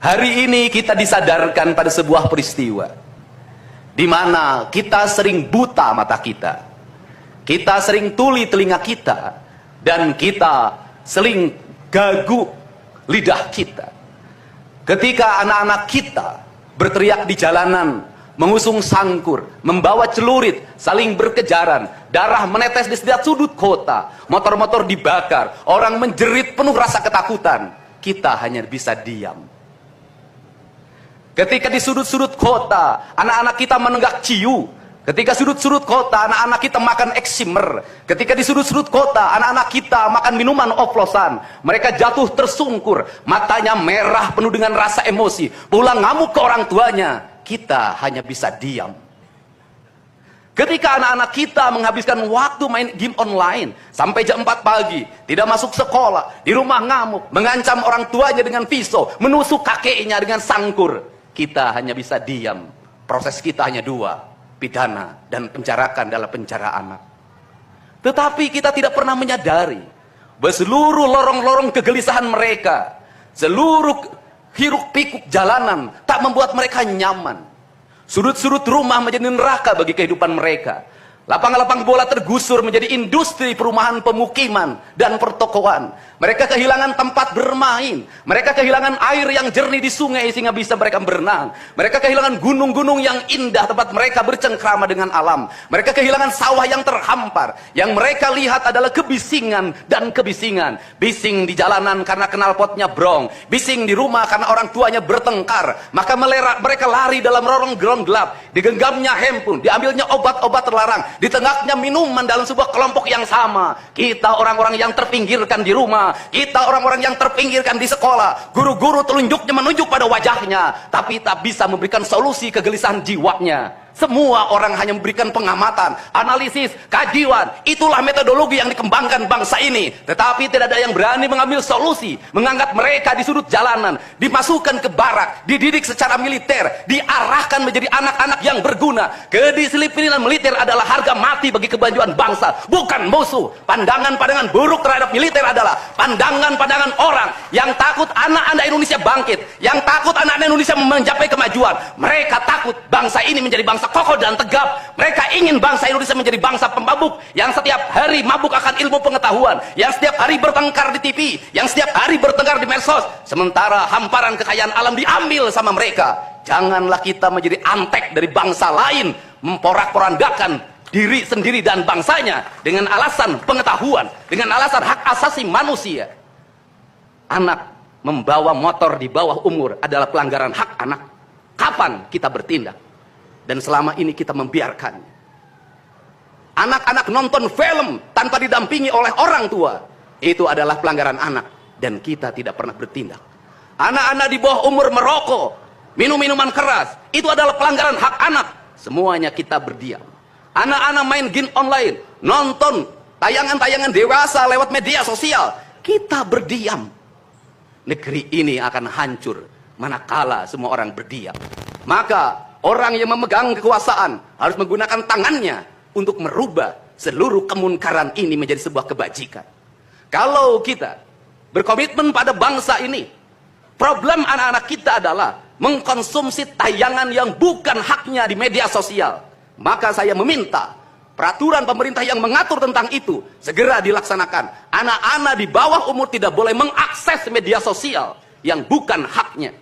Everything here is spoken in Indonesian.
Hari ini kita disadarkan pada sebuah peristiwa di mana kita sering buta mata kita, kita sering tuli telinga kita, dan kita sering gagu lidah kita. Ketika anak-anak kita berteriak di jalanan, mengusung sangkur, membawa celurit, saling berkejaran, darah menetes di setiap sudut kota, motor-motor dibakar, orang menjerit penuh rasa ketakutan, kita hanya bisa diam. Ketika di sudut-sudut kota, anak-anak kita menenggak ciu. Ketika sudut-sudut kota, anak-anak kita makan eksimer. Ketika di sudut-sudut kota, anak-anak kita makan minuman oplosan. Mereka jatuh tersungkur, matanya merah penuh dengan rasa emosi. Pulang ngamuk ke orang tuanya, kita hanya bisa diam. Ketika anak-anak kita menghabiskan waktu main game online sampai jam 4 pagi, tidak masuk sekolah, di rumah ngamuk, mengancam orang tuanya dengan pisau, menusuk kakeknya dengan sangkur, kita hanya bisa diam. Proses kita hanya dua, pidana dan penjarakan dalam penjara anak. Tetapi kita tidak pernah menyadari bahwa seluruh lorong-lorong kegelisahan mereka, seluruh hiruk pikuk jalanan tak membuat mereka nyaman. Sudut-sudut rumah menjadi neraka bagi kehidupan mereka. Lapang-lapang bola tergusur menjadi industri perumahan, pemukiman, dan pertokoan. Mereka kehilangan tempat bermain. Mereka kehilangan air yang jernih di sungai sehingga bisa mereka berenang. Mereka kehilangan gunung-gunung yang indah tempat mereka bercengkrama dengan alam. Mereka kehilangan sawah yang terhampar. Yang mereka lihat adalah kebisingan dan kebisingan. Bising di jalanan karena knalpotnya brong. Bising di rumah karena orang tuanya bertengkar. Maka mereka lari dalam lorong-lorong gelap. Digenggamnya handphone, diambilnya obat-obat terlarang, ditengahnya minuman dalam sebuah kelompok yang sama. Kita orang-orang yang terpinggirkan di rumah, kita orang-orang yang terpinggirkan di sekolah, guru-guru telunjuknya menunjuk pada wajahnya, tapi tak bisa memberikan solusi kegelisahan jiwanya. Semua orang hanya memberikan pengamatan, analisis, kajian. Itulah metodologi yang dikembangkan bangsa ini. Tetapi tidak ada yang berani mengambil solusi, mengangkat mereka di sudut jalanan, dimasukkan ke barak, dididik secara militer, diarahkan menjadi anak-anak yang berguna. Kedisiplinan militer adalah harga mati bagi kemajuan bangsa, bukan musuh. Pandangan-pandangan buruk terhadap militer adalah pandangan-pandangan orang yang takut anak-anak Indonesia bangkit, yang takut anak-anak Indonesia mencapai kemajuan. Mereka takut bangsa ini menjadi bangsa kokoh dan tegap. Mereka ingin bangsa Indonesia menjadi bangsa pemabuk yang setiap hari mabuk akan ilmu pengetahuan, yang setiap hari bertengkar di TV, yang setiap hari bertengkar di medsos, sementara hamparan kekayaan alam diambil sama mereka. Janganlah kita menjadi antek dari bangsa lain, memporak-porandakan diri sendiri dan bangsanya dengan alasan pengetahuan, dengan alasan hak asasi manusia. Anak membawa motor di bawah umur adalah pelanggaran hak anak. Kapan kita bertindak? Dan selama ini kita membiarkan anak-anak nonton film tanpa didampingi oleh orang tua. Itu adalah pelanggaran anak, dan kita tidak pernah bertindak. Anak-anak di bawah umur merokok, minum minuman keras, itu adalah pelanggaran hak anak. Semuanya kita berdiam. Anak-anak main game online, nonton tayangan-tayangan dewasa lewat media sosial, kita berdiam. Negeri ini akan hancur manakala semua orang berdiam. Maka orang yang memegang kekuasaan harus menggunakan tangannya untuk merubah seluruh kemunkaran ini menjadi sebuah kebajikan. Kalau kita berkomitmen pada bangsa ini, problem anak-anak kita adalah mengkonsumsi tayangan yang bukan haknya di media sosial. Maka saya meminta peraturan pemerintah yang mengatur tentang itu segera dilaksanakan. Anak-anak di bawah umur tidak boleh mengakses media sosial yang bukan haknya.